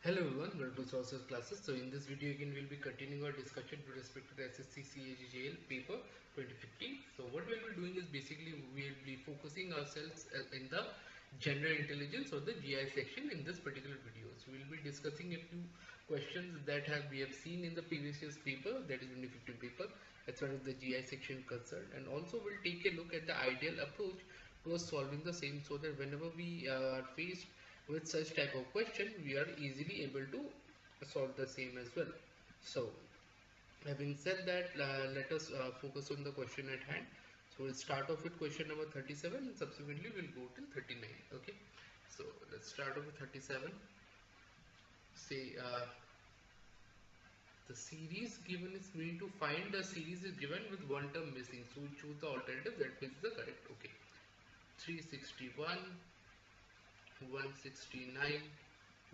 Hello everyone, welcome to Sources classes. So in this video again we'll be continuing our discussion with respect to the SSC CAGL paper 2015. So what we'll be doing is basically we'll be focusing ourselves in the general intelligence or the GI section in this particular video. So we'll be discussing a few questions that we have seen in the previous year's paper, that is 2015 paper, as far as the GI section concerned, and also we'll take a look at the ideal approach towards solving the same, so that whenever we are faced with such type of question we are easily able to solve the same as well. So having said that, let us focus on the question at hand. So we'll start off with question number 37 and subsequently we'll go till 39. Okay, so let's start off with 37. Say the series given is, we need to find the series is given with one term missing, so we choose the alternative that is the correct. Okay, 361, 169,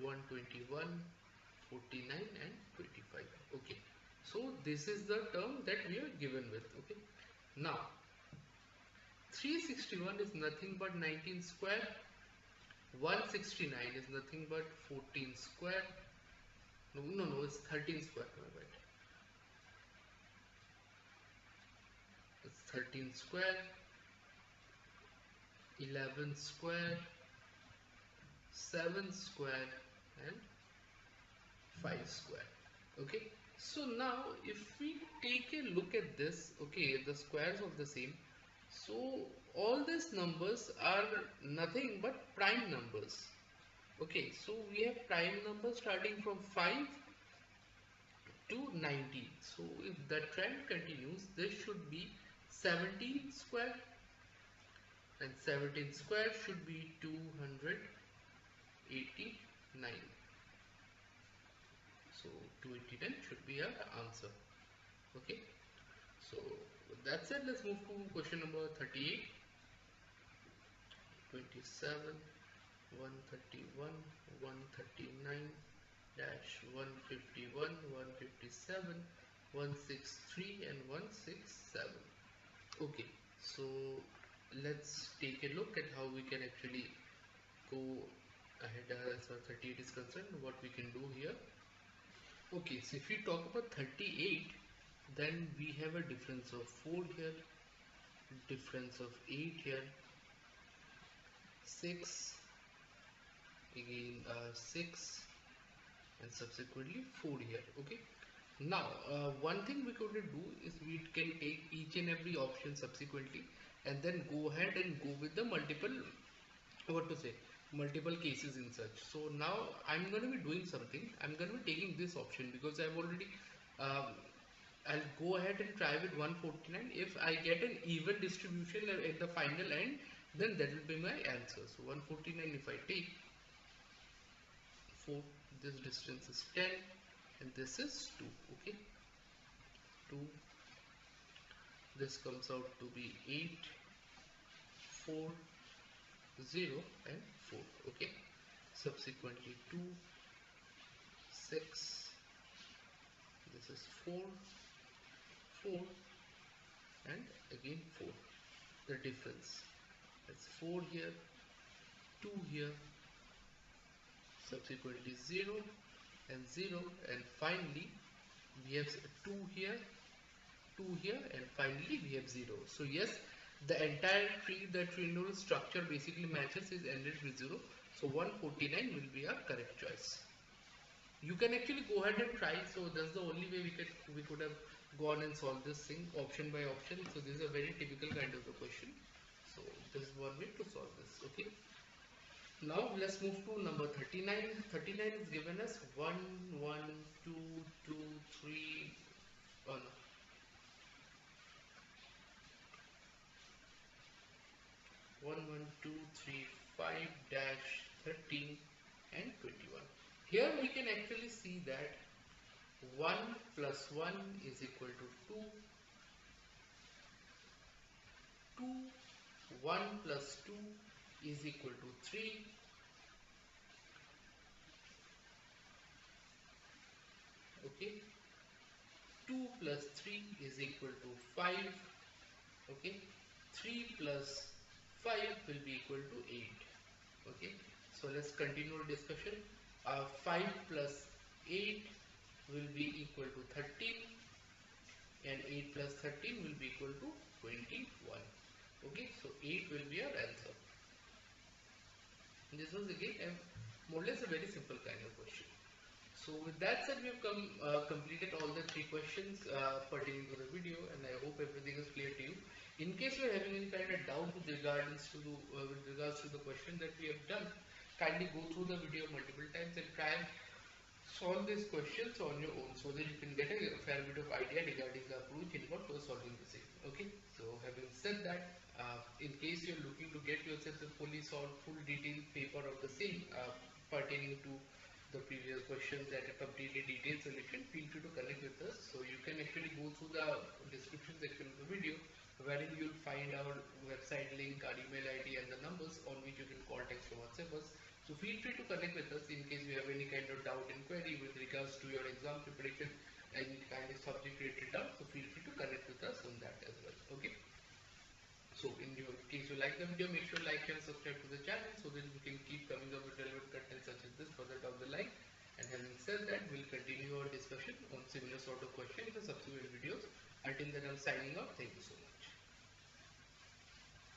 121, 49 and 25. Okay, so this is the term that we are given with. Okay, now 361 is nothing but 19 square, 169 is nothing but 14 square, no, it's 13 square, my bad, it's 13 square, 11 square, 7 square and 5 square. Okay, so now if we take a look at this, okay, the squares of the same, so all these numbers are nothing but prime numbers. Okay, so we have prime numbers starting from 5 to 19. So if the trend continues, this should be 17 square, and 17 square should be 289. So 289 should be our answer. Okay, so with that said, let's move to question number 38. 27, 131, 139 dash 151, 157, 163 and 167. Okay, so let's take a look at how we can actually go ahead as far as 38 is concerned, what we can do here. Okay, so if we talk about 38, then we have a difference of 4 here, difference of 8 here, 6, again 6 and subsequently 4 here. Okay, now one thing we could do is we can take each and every option subsequently and then go ahead and go with the multiple cases in such. So now I'm going to be doing something. I'm going to be taking this option because I've already I'll go ahead and try with 149. If I get an even distribution at the final end, then that will be my answer. So 149, if I take 4, this distance is 10 and this is 2. Okay, 2, this comes out to be 8, 4, 0 and 4. Okay, subsequently 2, 6, this is 4, 4 and again 4. The difference, that's 4 here, 2 here, subsequently 0 and 0, and finally we have 2 here, 2 here, and finally we have 0. So yes, the entire tree, the trinodal structure basically matches, is ended with 0. So 149 will be our correct choice. You can actually go ahead and try. So that's the only way we could have gone and solved this thing option by option. So this is a very typical kind of a question. So this is one way to solve this. Okay, now let's move to number 39. 39 is given as 1, 1, 2, 2, 3, oh no, 1, 1, 2, 3, 5 dash 13 and 21. Here we can actually see that 1 plus 1 is equal to 2, 2, 1 plus 2 is equal to 3, okay, 2 plus 3 is equal to 5, okay, 3 plus 5 will be equal to 8. Okay, so let's continue our discussion. 5 plus 8 will be equal to 13, and 8 plus 13 will be equal to 21. Okay, so 8 will be our answer. This was again more or less a very simple kind of question. So with that said, we have completed all the 3 questions pertaining to the video, and I hope everything is clear to you. In case you are having any kind of doubt with regards to the question that we have done, kindly go through the video multiple times and try and solve these questions on your own, so that you can get a fair bit of idea regarding the approach involved for solving the same. Okay, so having said that, in case you're looking to get yourself a fully solved, full detailed paper of the same pertaining to the previous questions and a completely detailed solution, feel free to connect with us. So you can actually go through the description section of the video, wherein you'll find our website link, our email ID, and the numbers on which you can call, text, or WhatsApp us. So feel free to connect with us in case you have any kind of doubt and query with regards to your exam preparation, any kind of subject related doubt. So feel free to connect with us on that as well. Okay. So in your case you like the video, make sure like and subscribe to the channel so that we can keep coming up with relevant content such as this further down the line. And having said that, we'll continue our discussion on similar sort of questions in the subsequent videos. Until then, I'm signing off. Thank you so much.